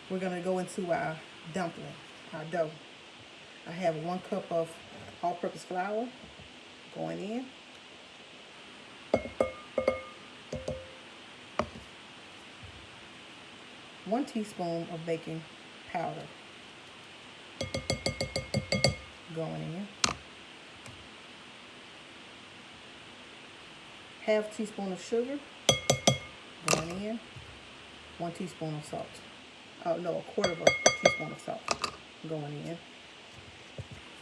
we're going to go into our dumpling, our dough. I have 1 cup of all-purpose flour going in. 1 teaspoon of baking powder going in. 1/2 teaspoon of sugar going in. 1 teaspoon of salt. Oh no, 1/4 teaspoon of salt going in.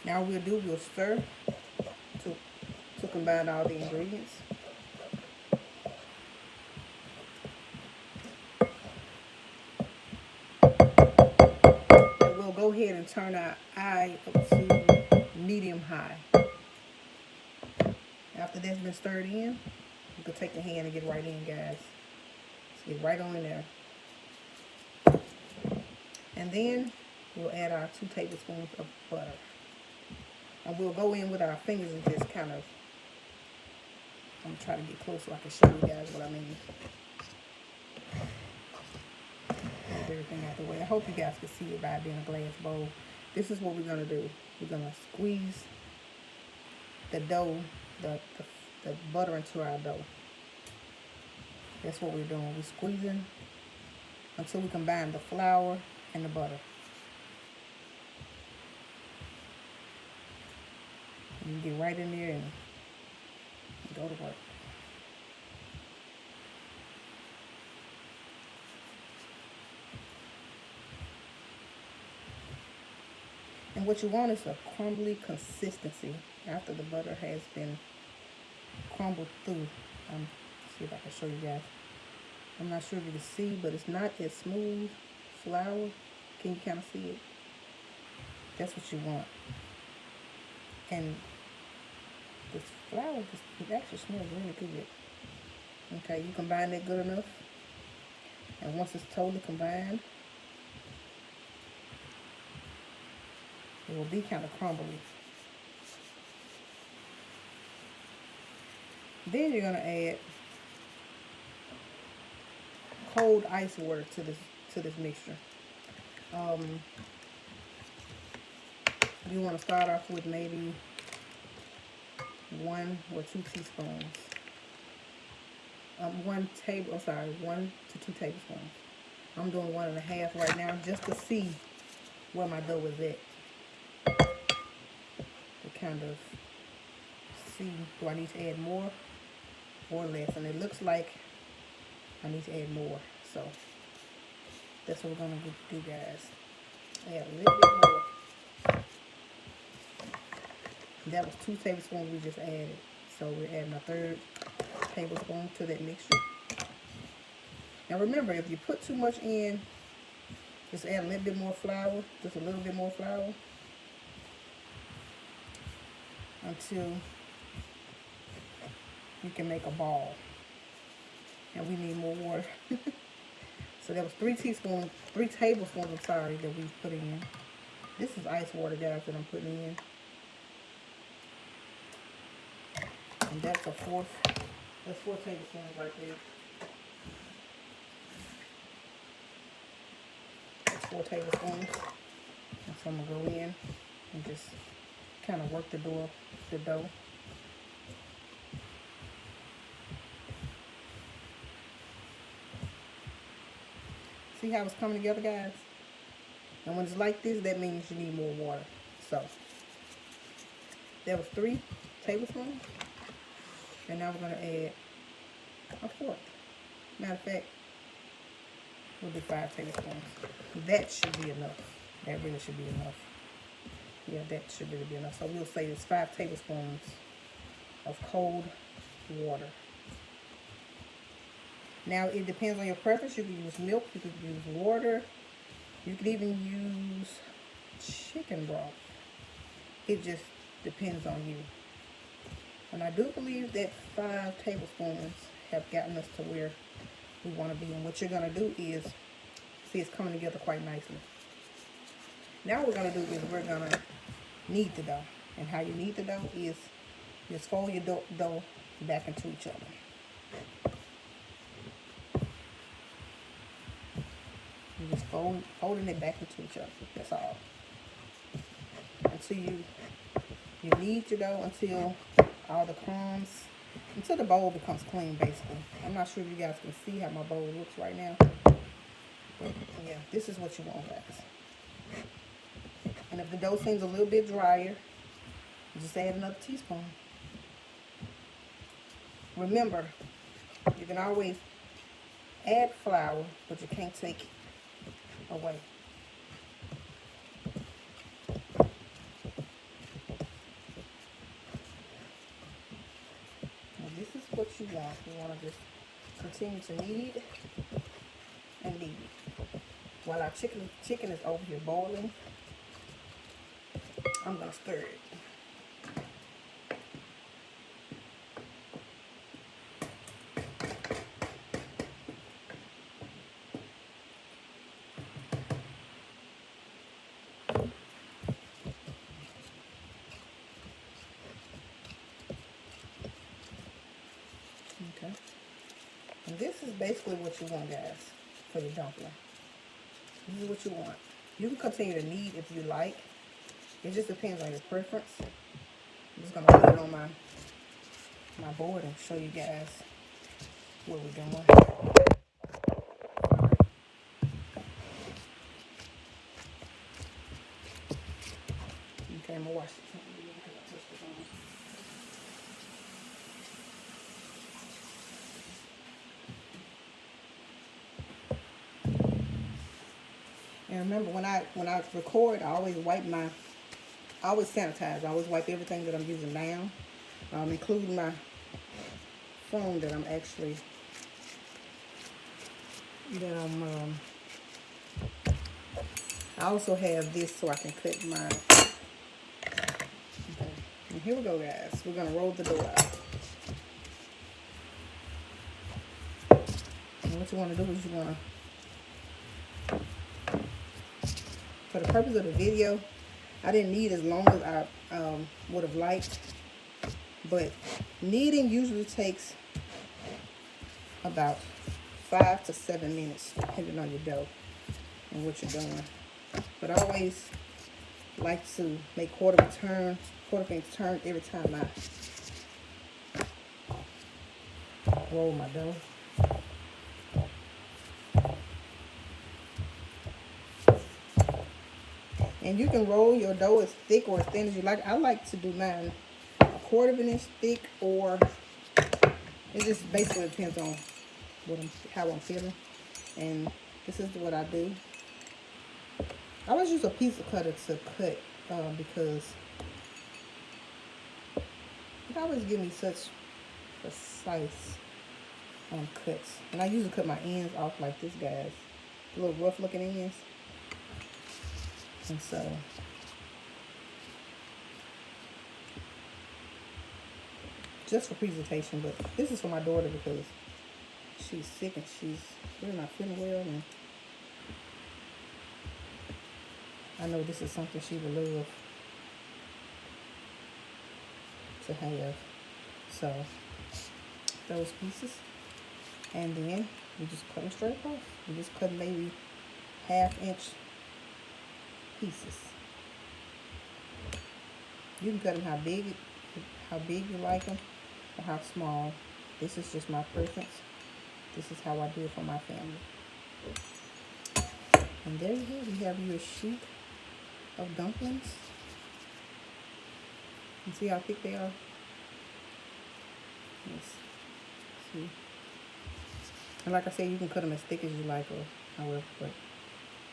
Now we'll stir to combine all the ingredients. And we'll go ahead and turn our eye up to medium high. After that's been stirred in, you can take your hand and get right in, guys. Just get right on in there. And then we'll add our 2 tablespoons of butter. And we'll go in with our fingers and just kind of, I'm going to try to get close so I can show you guys what I mean. Move everything out the way. I hope you guys can see it by being a glass bowl. This is what we're going to do. We're going to squeeze the dough, the butter into our dough. That's what we're doing. We're squeezing until we combine the flour and the butter. You get right in there and go to work. And what you want is a crumbly consistency after the butter has been crumbled through. See if I can show you guys. I'm not sure if you can see, but it's not as smooth flour. Can you kind of see it? That's what you want. And this flour, it actually smells really good. Okay, you combine that good enough. And once it's totally combined, it will be kind of crumbly. Then you're gonna add cold ice water to this mixture. You want to start off with maybe 1 or 2 teaspoons. 1 to 2 tablespoons. I'm doing 1.5 right now just to see where my dough is at. To kind of see, do I need to add more or less? And it looks like I need to add more. So that's what we're going to do, guys. Add a little bit more. That was 2 tablespoons we just added. So we're adding a 1/3 tablespoon to that mixture. Now remember, if you put too much in, just add a little bit more flour, just a little bit more flour, until you can make a ball. And we need more water. So that was 3 tablespoons, that we put in. This is ice water, guys, that I'm putting in. And that's 4 tablespoons right there. That's 4 tablespoons. And so I'm gonna go in and just kind of work the dough. See how it's coming together, guys? And when it's like this, that means you need more water. So that was 3 tablespoons. And now we're going to add 1/4. Matter of fact, we'll do 5 tablespoons. That should be enough. That really should be enough. Yeah, that should really be enough. So we'll say it's 5 tablespoons of cold water. Now, it depends on your preference. You can use milk, you can use water, you can even use chicken broth. It just depends on you. And I do believe that 5 tablespoons have gotten us to where we want to be. And what you're going to do is, see, it's coming together quite nicely. Now what we're going to do is we're going to knead the dough. And how you knead the dough is just fold your dough back into each other. You just folding it back into each other. That's all. Until you knead your dough until all the crumbs, until the bowl becomes clean, basically. I'm not sure if you guys can see how my bowl looks right now. Yeah, this is what you want, guys. And if the dough seems a little bit drier, just add another teaspoon. Remember, you can always add flour, but you can't take away. Now this is what you want. You want to just continue to knead and knead. While our chicken is over here boiling, I'm going to stir it. Okay. And this is basically what you want, guys, for your dumpling. This is what you want. You can continue to knead if you like. It just depends on your preference. I'm just gonna put it on my board and show you guys what we're doing. Okay, I'm gonna wash it. And remember, when I record, I always sanitize. I always wipe everything that I'm using down, including my phone that I'm actually, I also have this so I can cut my, okay. And here we go, guys. We're going to roll the dough out. And what you want to do is you want to, for the purpose of the video, I didn't knead as long as I would have liked, but kneading usually takes about 5 to 7 minutes, depending on your dough and what you're doing. But I always like to make quarter turns every time I roll my dough. And you can roll your dough as thick or as thin as you like. I like to do mine a 1/4 of an inch thick, or it just basically depends on how I'm feeling. And this is what I do. I always use a pizza cutter to cut because it always gives me such precise cuts. And I usually cut my ends off like this, guys. A little rough looking ends. And so just for presentation, but this is for my daughter because she's sick and she's really not feeling well, and I know this is something she would love to have. So those pieces, and then we just cut them straight off. We just cut maybe 1/2 inch pieces. You can cut them how big you like them, or how small. This is just my preference. This is how I do it for my family. And there you go. We have your sheet of dumplings. You see how thick they are? Yes. See. And like I said, you can cut them as thick as you like, or however, but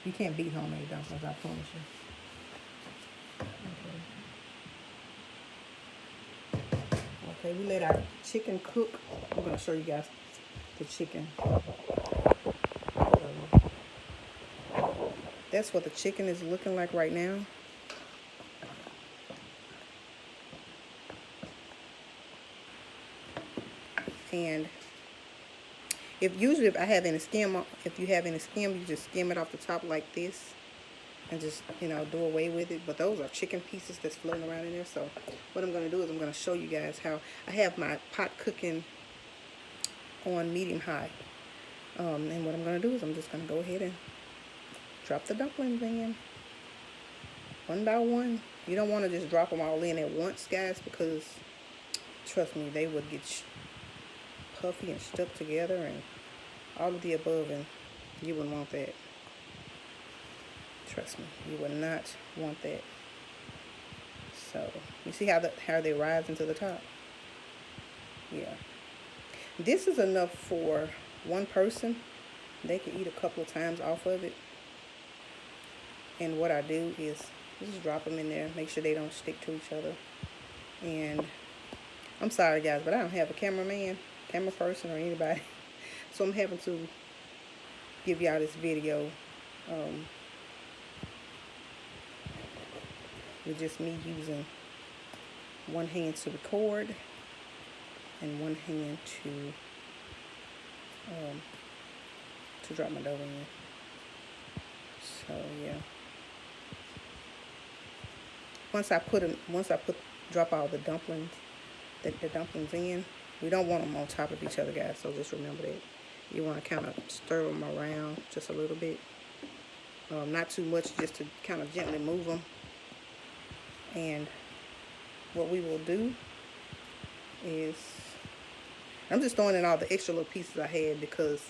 you can't beat homemade dumplings, I promise you. Okay, we let our chicken cook. I'm going to show you guys the chicken. That's what the chicken is looking like right now. And if I have any skim, if you have any skim, you just skim it off the top like this and just, do away with it. But those are chicken pieces that's floating around in there. So what I'm going to do is I'm going to show you guys how I have my pot cooking on medium high. And what I'm going to do is I'm just going to go ahead and drop the dumplings in one by one. You don't want to just drop them all in at once, guys, because trust me, they would get puffy and stuck together and all of the above, and you wouldn't want that. Trust me, you would not want that. So you see how they rise into the top? Yeah. This is enough for one person. They can eat a couple of times off of it. And what I do is just drop them in there, make sure they don't stick to each other. And I'm sorry, guys, but I don't have a camera person, or anybody. So I'm having to give y'all this video with just me using one hand to record and one hand to drop my dough in. So yeah. Drop all the dumplings, the dumplings in. We don't want them on top of each other, guys. So just remember that. You want to kind of stir them around just a little bit. Not too much, just to kind of gently move them. And what we will do is, I'm just throwing in all the extra little pieces I had because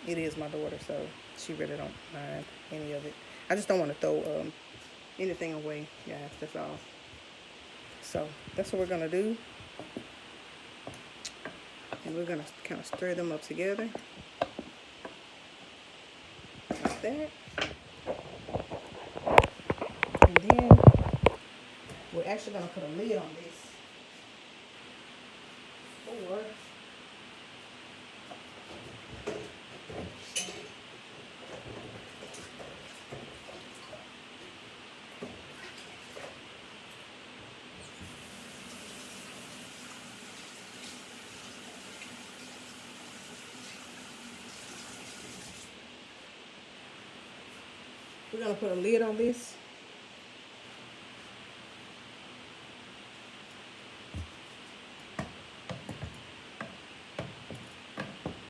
it is my daughter, so she really don't mind any of it. I just don't want to throw anything away, guys. That's all. So that's what we're gonna do, and we're gonna kind of stir them up together like that. And then we're actually gonna put a lid on this, or we're gonna put a lid on this